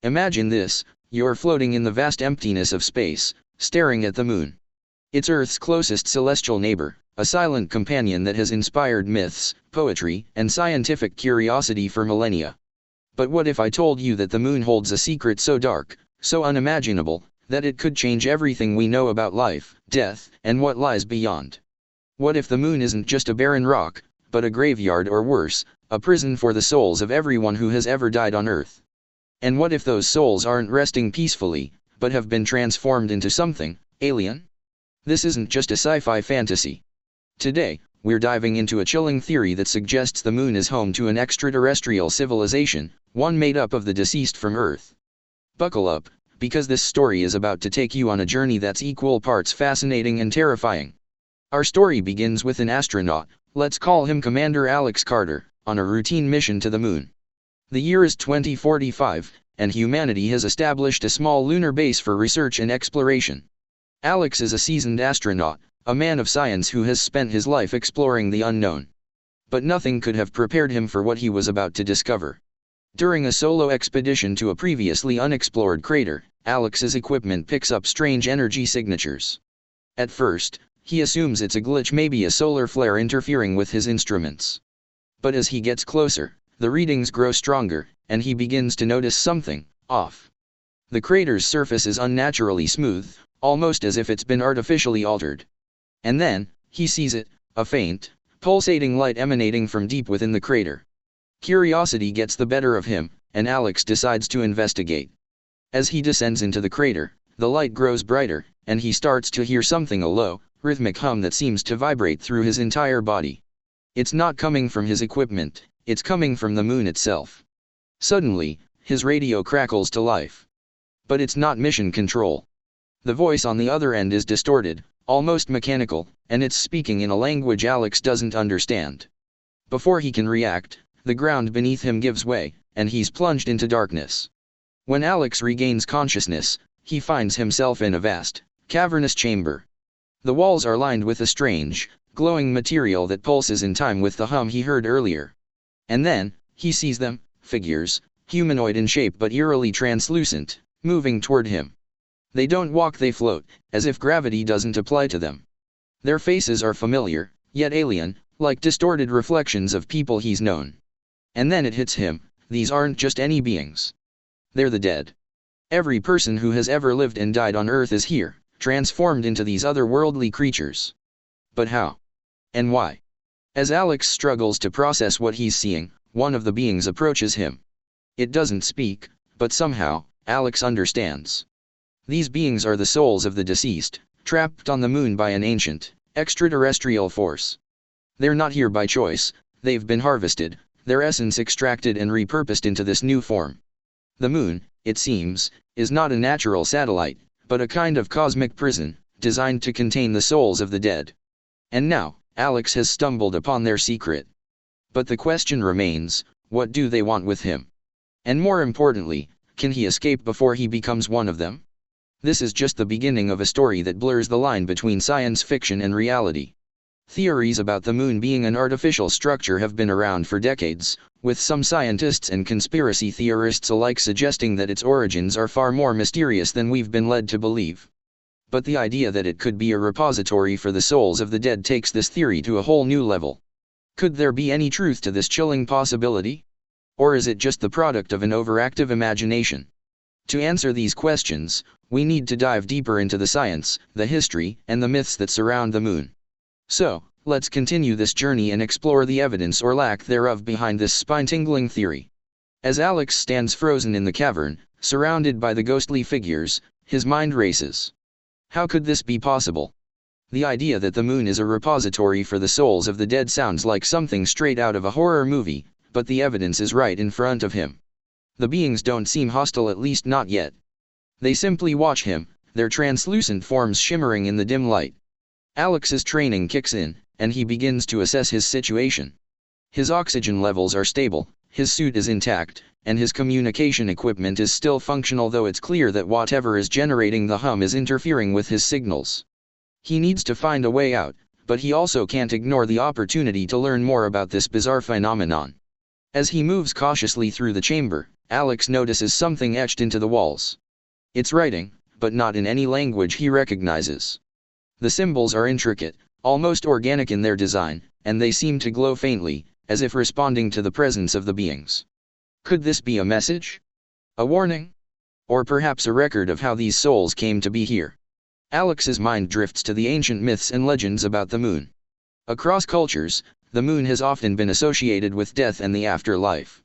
Imagine this: you're floating in the vast emptiness of space, staring at the moon. It's Earth's closest celestial neighbor, a silent companion that has inspired myths, poetry, and scientific curiosity for millennia. But what if I told you that the moon holds a secret so dark, so unimaginable, that it could change everything we know about life, death, and what lies beyond? What if the moon isn't just a barren rock, but a graveyard, or worse, a prison for the souls of everyone who has ever died on Earth? And what if those souls aren't resting peacefully, but have been transformed into something alien? This isn't just a sci-fi fantasy. Today, we're diving into a chilling theory that suggests the moon is home to an extraterrestrial civilization, one made up of the deceased from Earth. Buckle up, because this story is about to take you on a journey that's equal parts fascinating and terrifying. Our story begins with an astronaut, let's call him Commander Alex Carter, on a routine mission to the moon. The year is 2045, and humanity has established a small lunar base for research and exploration. Alex is a seasoned astronaut, a man of science who has spent his life exploring the unknown. But nothing could have prepared him for what he was about to discover. During a solo expedition to a previously unexplored crater, Alex's equipment picks up strange energy signatures. At first, he assumes it's a glitch, maybe a solar flare interfering with his instruments. But as he gets closer, the readings grow stronger, and he begins to notice something off. The crater's surface is unnaturally smooth, almost as if it's been artificially altered. And then, he sees it, a faint, pulsating light emanating from deep within the crater. Curiosity gets the better of him, and Alex decides to investigate. As he descends into the crater, the light grows brighter, and he starts to hear something, a low, rhythmic hum that seems to vibrate through his entire body. It's not coming from his equipment, it's coming from the moon itself. Suddenly, his radio crackles to life. But it's not mission control. The voice on the other end is distorted, almost mechanical, and it's speaking in a language Alex doesn't understand. Before he can react, the ground beneath him gives way, and he's plunged into darkness. When Alex regains consciousness, he finds himself in a vast, cavernous chamber. The walls are lined with a strange, glowing material that pulses in time with the hum he heard earlier. And then, he sees them, figures, humanoid in shape but eerily translucent, moving toward him. They don't walk, they float, as if gravity doesn't apply to them. Their faces are familiar, yet alien, like distorted reflections of people he's known. And then it hits him: these aren't just any beings. They're the dead. Every person who has ever lived and died on Earth is here, transformed into these otherworldly creatures. But how? And why? As Alex struggles to process what he's seeing, one of the beings approaches him. It doesn't speak, but somehow, Alex understands. These beings are the souls of the deceased, trapped on the moon by an ancient, extraterrestrial force. They're not here by choice, they've been harvested, their essence extracted and repurposed into this new form. The moon, it seems, is not a natural satellite, but a kind of cosmic prison, designed to contain the souls of the dead. And now, Alex has stumbled upon their secret. But the question remains, what do they want with him? And more importantly, can he escape before he becomes one of them? This is just the beginning of a story that blurs the line between science fiction and reality. Theories about the moon being an artificial structure have been around for decades, with some scientists and conspiracy theorists alike suggesting that its origins are far more mysterious than we've been led to believe. But the idea that it could be a repository for the souls of the dead takes this theory to a whole new level. Could there be any truth to this chilling possibility? Or is it just the product of an overactive imagination? To answer these questions, we need to dive deeper into the science, the history, and the myths that surround the moon. So, let's continue this journey and explore the evidence or lack thereof behind this spine-tingling theory. As Alex stands frozen in the cavern, surrounded by the ghostly figures, his mind races. How could this be possible? The idea that the moon is a repository for the souls of the dead sounds like something straight out of a horror movie, but the evidence is right in front of him. The beings don't seem hostile, at least not yet. They simply watch him, their translucent forms shimmering in the dim light. Alex's training kicks in, and he begins to assess his situation. His oxygen levels are stable, his suit is intact, and his communication equipment is still functional, though it's clear that whatever is generating the hum is interfering with his signals. He needs to find a way out, but he also can't ignore the opportunity to learn more about this bizarre phenomenon. As he moves cautiously through the chamber, Alex notices something etched into the walls. It's writing, but not in any language he recognizes. The symbols are intricate, almost organic in their design, and they seem to glow faintly, as if responding to the presence of the beings. Could this be a message? A warning? Or perhaps a record of how these souls came to be here? Alex's mind drifts to the ancient myths and legends about the moon. Across cultures, the moon has often been associated with death and the afterlife.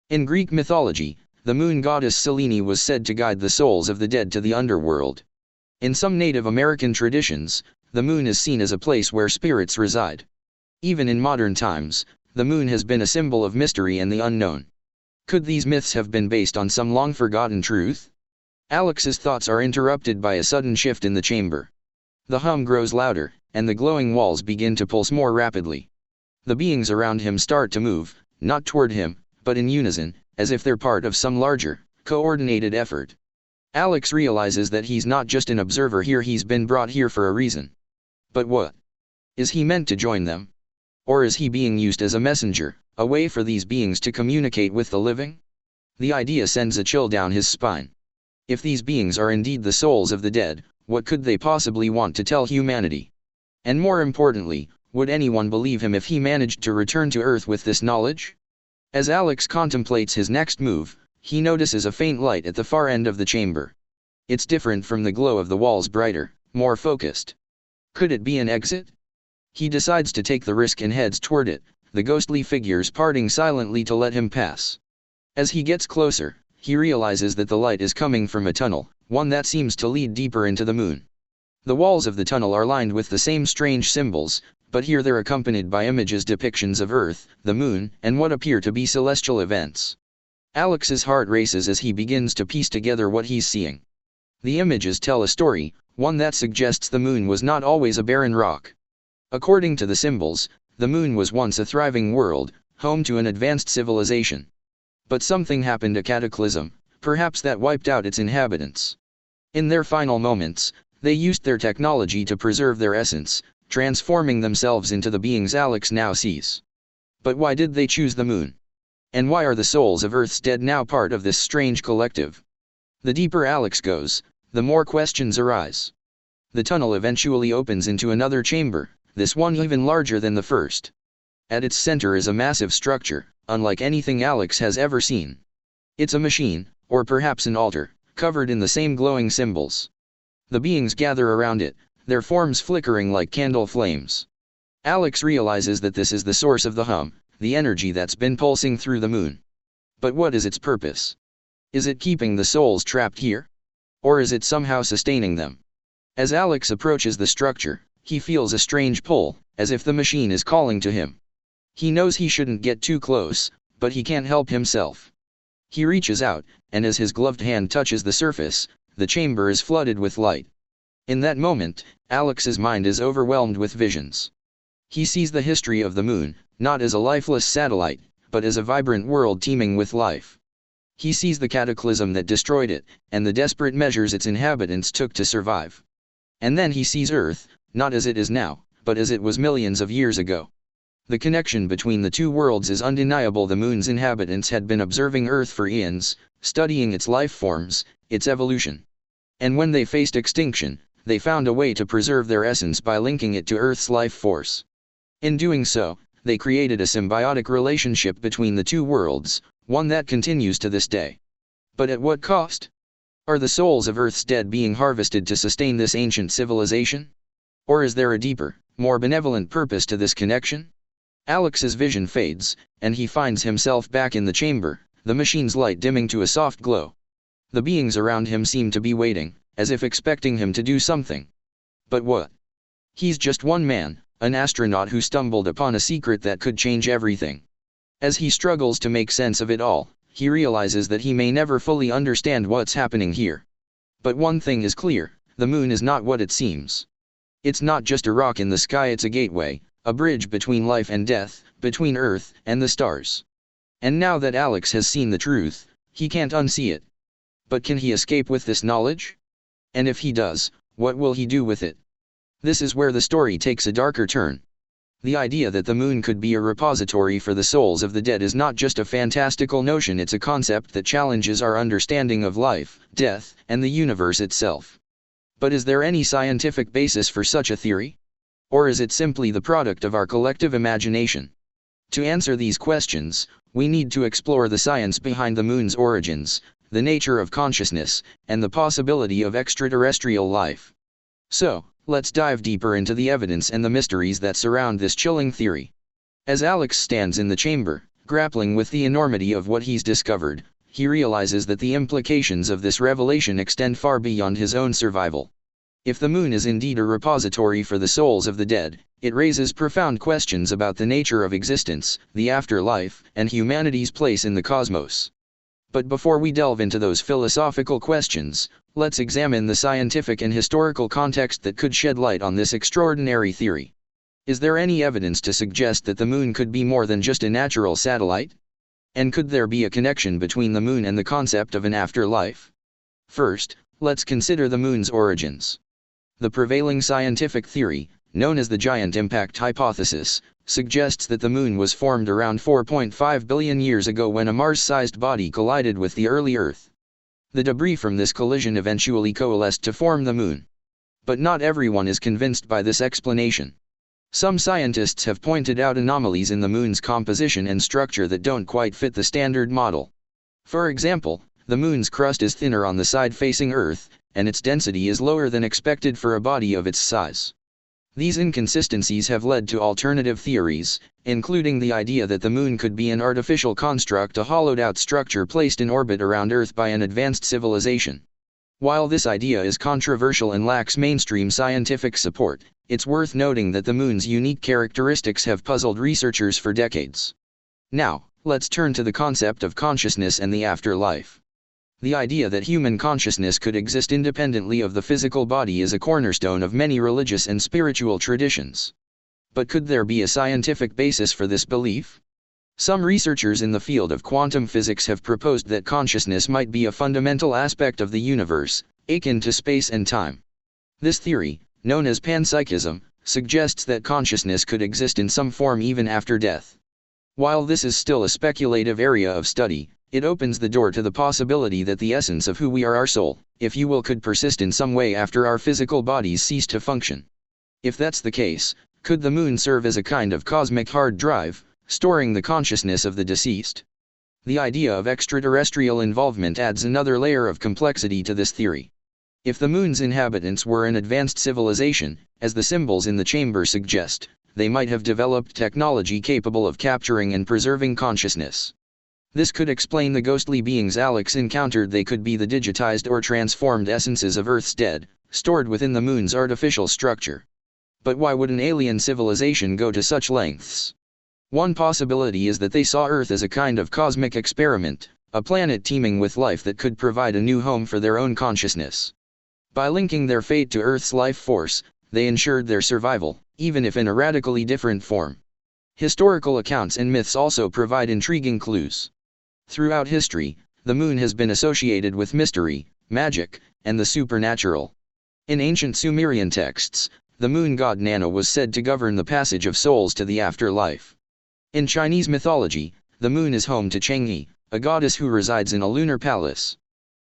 In Greek mythology, the moon goddess Selene was said to guide the souls of the dead to the underworld. In some Native American traditions, the moon is seen as a place where spirits reside. Even in modern times, the moon has been a symbol of mystery and the unknown. Could these myths have been based on some long-forgotten truth? Alex's thoughts are interrupted by a sudden shift in the chamber. The hum grows louder, and the glowing walls begin to pulse more rapidly. The beings around him start to move, not toward him, but in unison, as if they're part of some larger, coordinated effort. Alex realizes that he's not just an observer here, he's been brought here for a reason. But what? Is he meant to join them? Or is he being used as a messenger, a way for these beings to communicate with the living? The idea sends a chill down his spine. If these beings are indeed the souls of the dead, what could they possibly want to tell humanity? And more importantly, would anyone believe him if he managed to return to Earth with this knowledge? As Alex contemplates his next move, he notices a faint light at the far end of the chamber. It's different from the glow of the walls, brighter, more focused. Could it be an exit? He decides to take the risk and heads toward it, the ghostly figures parting silently to let him pass. As he gets closer, he realizes that the light is coming from a tunnel, one that seems to lead deeper into the moon. The walls of the tunnel are lined with the same strange symbols, but here they're accompanied by images, depictions of Earth, the moon, and what appear to be celestial events. Alex's heart races as he begins to piece together what he's seeing. The images tell a story, one that suggests the moon was not always a barren rock. According to the symbols, the moon was once a thriving world, home to an advanced civilization. But something happened, a cataclysm, perhaps that wiped out its inhabitants. In their final moments, they used their technology to preserve their essence, transforming themselves into the beings Alex now sees. But why did they choose the moon? And why are the souls of Earth's dead now part of this strange collective? The deeper Alex goes, the more questions arise. The tunnel eventually opens into another chamber, this one even larger than the first. At its center is a massive structure, unlike anything Alex has ever seen. It's a machine, or perhaps an altar, covered in the same glowing symbols. The beings gather around it, their forms flickering like candle flames. Alex realizes that this is the source of the hum, the energy that's been pulsing through the moon. But what is its purpose? Is it keeping the souls trapped here? Or is it somehow sustaining them? As Alex approaches the structure, he feels a strange pull, as if the machine is calling to him. He knows he shouldn't get too close, but he can't help himself. He reaches out, and as his gloved hand touches the surface, the chamber is flooded with light. In that moment, Alex's mind is overwhelmed with visions. He sees the history of the moon, not as a lifeless satellite, but as a vibrant world teeming with life. He sees the cataclysm that destroyed it, and the desperate measures its inhabitants took to survive. And then he sees Earth, not as it is now, but as it was millions of years ago. The connection between the two worlds is undeniable. The moon's inhabitants had been observing Earth for eons, studying its life forms, its evolution. And when they faced extinction, they found a way to preserve their essence by linking it to Earth's life force. In doing so, they created a symbiotic relationship between the two worlds, one that continues to this day. But at what cost? Are the souls of Earth's dead being harvested to sustain this ancient civilization? Or is there a deeper, more benevolent purpose to this connection? Alex's vision fades, and he finds himself back in the chamber, the machine's light dimming to a soft glow. The beings around him seem to be waiting, as if expecting him to do something. But what? He's just one man, an astronaut who stumbled upon a secret that could change everything. As he struggles to make sense of it all, he realizes that he may never fully understand what's happening here. But one thing is clear, the moon is not what it seems. It's not just a rock in the sky, it's a gateway, a bridge between life and death, between Earth and the stars. And now that Alex has seen the truth, he can't unsee it. But can he escape with this knowledge? And if he does, what will he do with it? This is where the story takes a darker turn. The idea that the moon could be a repository for the souls of the dead is not just a fantastical notion, it's a concept that challenges our understanding of life, death, and the universe itself. But is there any scientific basis for such a theory? Or is it simply the product of our collective imagination? To answer these questions, we need to explore the science behind the moon's origins, the nature of consciousness, and the possibility of extraterrestrial life. So, let's dive deeper into the evidence and the mysteries that surround this chilling theory. As Alex stands in the chamber, grappling with the enormity of what he's discovered, he realizes that the implications of this revelation extend far beyond his own survival. If the moon is indeed a repository for the souls of the dead, it raises profound questions about the nature of existence, the afterlife, and humanity's place in the cosmos. But before we delve into those philosophical questions, let's examine the scientific and historical context that could shed light on this extraordinary theory. Is there any evidence to suggest that the moon could be more than just a natural satellite? And could there be a connection between the moon and the concept of an afterlife? First, let's consider the moon's origins. The prevailing scientific theory, known as the giant impact hypothesis, suggests that the moon was formed around 4.5 billion years ago when a Mars-sized body collided with the early Earth. The debris from this collision eventually coalesced to form the moon. But not everyone is convinced by this explanation. Some scientists have pointed out anomalies in the moon's composition and structure that don't quite fit the standard model. For example, the moon's crust is thinner on the side facing Earth, and its density is lower than expected for a body of its size. These inconsistencies have led to alternative theories, including the idea that the moon could be an artificial construct, a hollowed-out structure placed in orbit around Earth by an advanced civilization. While this idea is controversial and lacks mainstream scientific support, it's worth noting that the moon's unique characteristics have puzzled researchers for decades. Now, let's turn to the concept of consciousness and the afterlife. The idea that human consciousness could exist independently of the physical body is a cornerstone of many religious and spiritual traditions. But could there be a scientific basis for this belief? Some researchers in the field of quantum physics have proposed that consciousness might be a fundamental aspect of the universe, akin to space and time. This theory, known as panpsychism, suggests that consciousness could exist in some form even after death. While this is still a speculative area of study, it opens the door to the possibility that the essence of who we are, our soul, if you will, could persist in some way after our physical bodies cease to function. If that's the case, could the moon serve as a kind of cosmic hard drive, storing the consciousness of the deceased? The idea of extraterrestrial involvement adds another layer of complexity to this theory. If the moon's inhabitants were an advanced civilization, as the symbols in the chamber suggest, they might have developed technology capable of capturing and preserving consciousness. This could explain the ghostly beings Alex encountered. They could be the digitized or transformed essences of Earth's dead, stored within the moon's artificial structure. But why would an alien civilization go to such lengths? One possibility is that they saw Earth as a kind of cosmic experiment, a planet teeming with life that could provide a new home for their own consciousness. By linking their fate to Earth's life force, they ensured their survival, even if in a radically different form. Historical accounts and myths also provide intriguing clues. Throughout history, the moon has been associated with mystery, magic, and the supernatural. In ancient Sumerian texts, the moon god Nana was said to govern the passage of souls to the afterlife. In Chinese mythology, the moon is home to Chang'e, a goddess who resides in a lunar palace.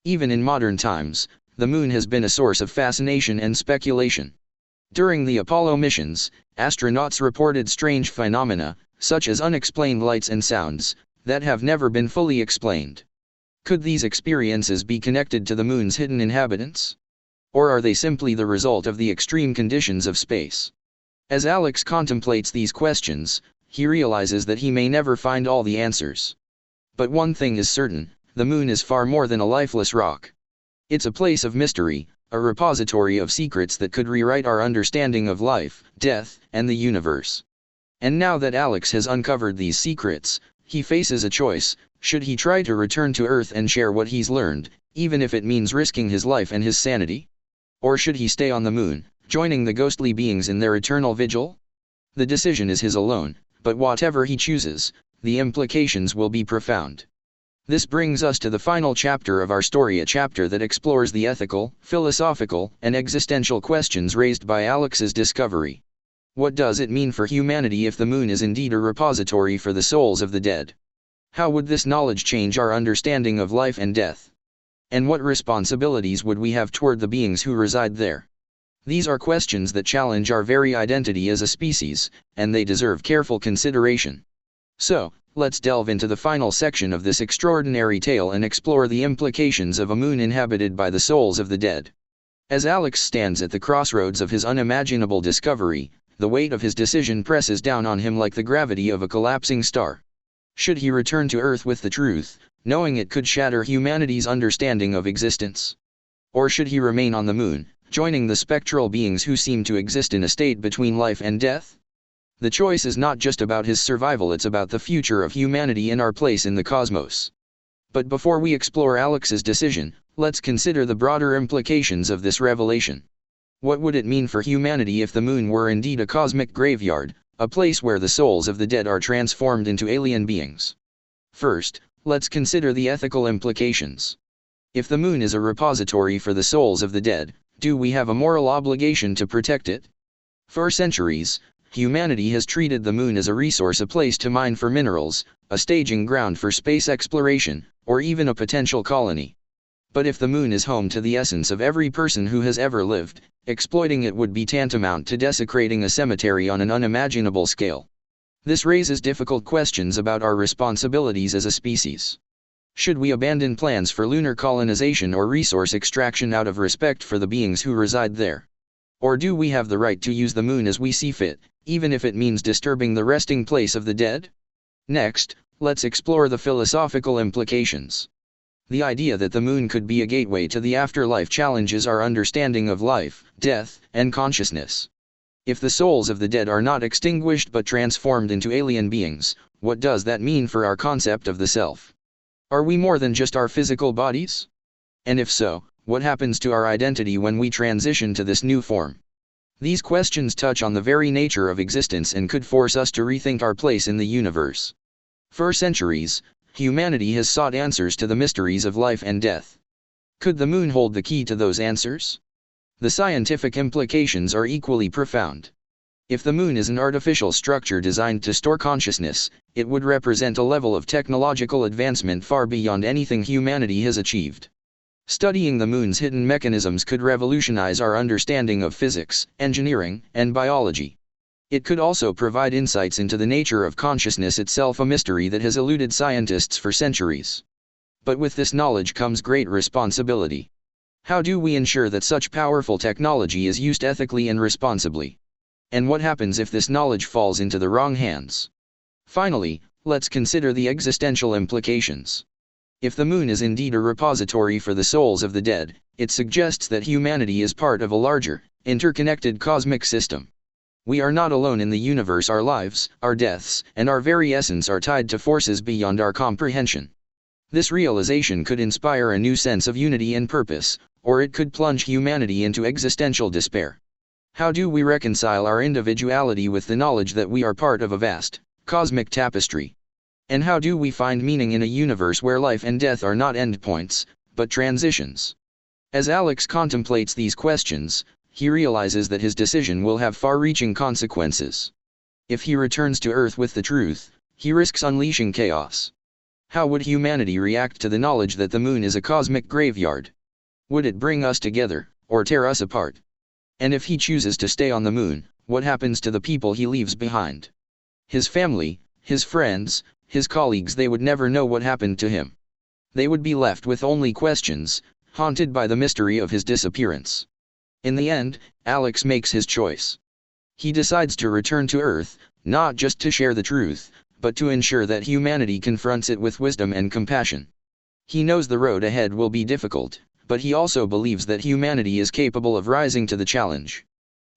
Even in modern times, the moon has been a source of fascination and speculation. During the Apollo missions, astronauts reported strange phenomena, such as unexplained lights and sounds, that have never been fully explained. Could these experiences be connected to the moon's hidden inhabitants? Or are they simply the result of the extreme conditions of space? As Alex contemplates these questions, he realizes that he may never find all the answers. But one thing is certain, the moon is far more than a lifeless rock. It's a place of mystery, a repository of secrets that could rewrite our understanding of life, death, and the universe. And now that Alex has uncovered these secrets, he faces a choice. Should he try to return to Earth and share what he's learned, even if it means risking his life and his sanity? Or should he stay on the moon, joining the ghostly beings in their eternal vigil? The decision is his alone, but whatever he chooses, the implications will be profound. This brings us to the final chapter of our story, a chapter that explores the ethical, philosophical, and existential questions raised by Alex's discovery. What does it mean for humanity if the moon is indeed a repository for the souls of the dead? How would this knowledge change our understanding of life and death? And what responsibilities would we have toward the beings who reside there? These are questions that challenge our very identity as a species, and they deserve careful consideration. So, let's delve into the final section of this extraordinary tale and explore the implications of a moon inhabited by the souls of the dead. As Alex stands at the crossroads of his unimaginable discovery, the weight of his decision presses down on him like the gravity of a collapsing star. Should he return to Earth with the truth, knowing it could shatter humanity's understanding of existence? Or should he remain on the moon, joining the spectral beings who seem to exist in a state between life and death? The choice is not just about his survival, it's about the future of humanity and our place in the cosmos. But before we explore Alex's decision, let's consider the broader implications of this revelation. What would it mean for humanity if the moon were indeed a cosmic graveyard, a place where the souls of the dead are transformed into alien beings? First, let's consider the ethical implications. If the moon is a repository for the souls of the dead, do we have a moral obligation to protect it? For centuries, humanity has treated the moon as a resource, a place to mine for minerals, a staging ground for space exploration, or even a potential colony. But if the moon is home to the essence of every person who has ever lived, exploiting it would be tantamount to desecrating a cemetery on an unimaginable scale. This raises difficult questions about our responsibilities as a species. Should we abandon plans for lunar colonization or resource extraction out of respect for the beings who reside there? Or do we have the right to use the moon as we see fit, even if it means disturbing the resting place of the dead? Next, let's explore the philosophical implications. The idea that the moon could be a gateway to the afterlife challenges our understanding of life, death, and consciousness. If the souls of the dead are not extinguished but transformed into alien beings, what does that mean for our concept of the self? Are we more than just our physical bodies? And if so, what happens to our identity when we transition to this new form? These questions touch on the very nature of existence and could force us to rethink our place in the universe. For centuries, humanity has sought answers to the mysteries of life and death. Could the moon hold the key to those answers? The scientific implications are equally profound. If the moon is an artificial structure designed to store consciousness, it would represent a level of technological advancement far beyond anything humanity has achieved. Studying the moon's hidden mechanisms could revolutionize our understanding of physics, engineering, and biology. It could also provide insights into the nature of consciousness itself, a mystery that has eluded scientists for centuries. But with this knowledge comes great responsibility. How do we ensure that such powerful technology is used ethically and responsibly? And what happens if this knowledge falls into the wrong hands? Finally, let's consider the existential implications. If the moon is indeed a repository for the souls of the dead, it suggests that humanity is part of a larger, interconnected cosmic system. We are not alone in the universe. Our lives, our deaths, and our very essence are tied to forces beyond our comprehension. This realization could inspire a new sense of unity and purpose, or it could plunge humanity into existential despair. How do we reconcile our individuality with the knowledge that we are part of a vast, cosmic tapestry? And how do we find meaning in a universe where life and death are not endpoints, but transitions? As Alex contemplates these questions, he realizes that his decision will have far-reaching consequences. If he returns to Earth with the truth, he risks unleashing chaos. How would humanity react to the knowledge that the moon is a cosmic graveyard? Would it bring us together, or tear us apart? And if he chooses to stay on the moon, what happens to the people he leaves behind? His family, his friends, his colleagues, they would never know what happened to him. They would be left with only questions, haunted by the mystery of his disappearance. In the end, Alex makes his choice. He decides to return to Earth, not just to share the truth, but to ensure that humanity confronts it with wisdom and compassion. He knows the road ahead will be difficult, but he also believes that humanity is capable of rising to the challenge.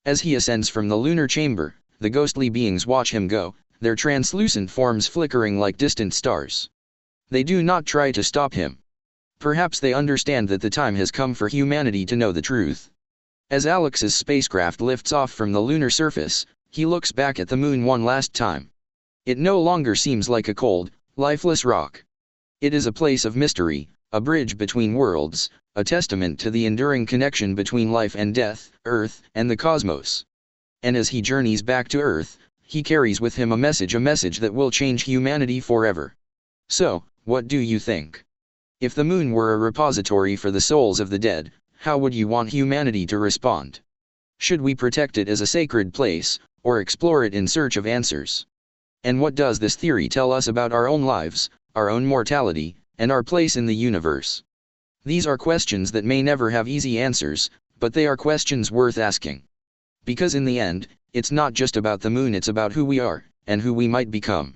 As he ascends from the lunar chamber, the ghostly beings watch him go, their translucent forms flickering like distant stars. They do not try to stop him. Perhaps they understand that the time has come for humanity to know the truth. As Alex's spacecraft lifts off from the lunar surface, he looks back at the moon one last time. It no longer seems like a cold, lifeless rock. It is a place of mystery, a bridge between worlds, a testament to the enduring connection between life and death, Earth, and the cosmos. And as he journeys back to Earth, he carries with him a message that will change humanity forever. So, what do you think? If the moon were a repository for the souls of the dead, how would you want humanity to respond? Should we protect it as a sacred place, or explore it in search of answers? And what does this theory tell us about our own lives, our own mortality, and our place in the universe? These are questions that may never have easy answers, but they are questions worth asking. Because in the end, it's not just about the moon, it's about who we are, and who we might become.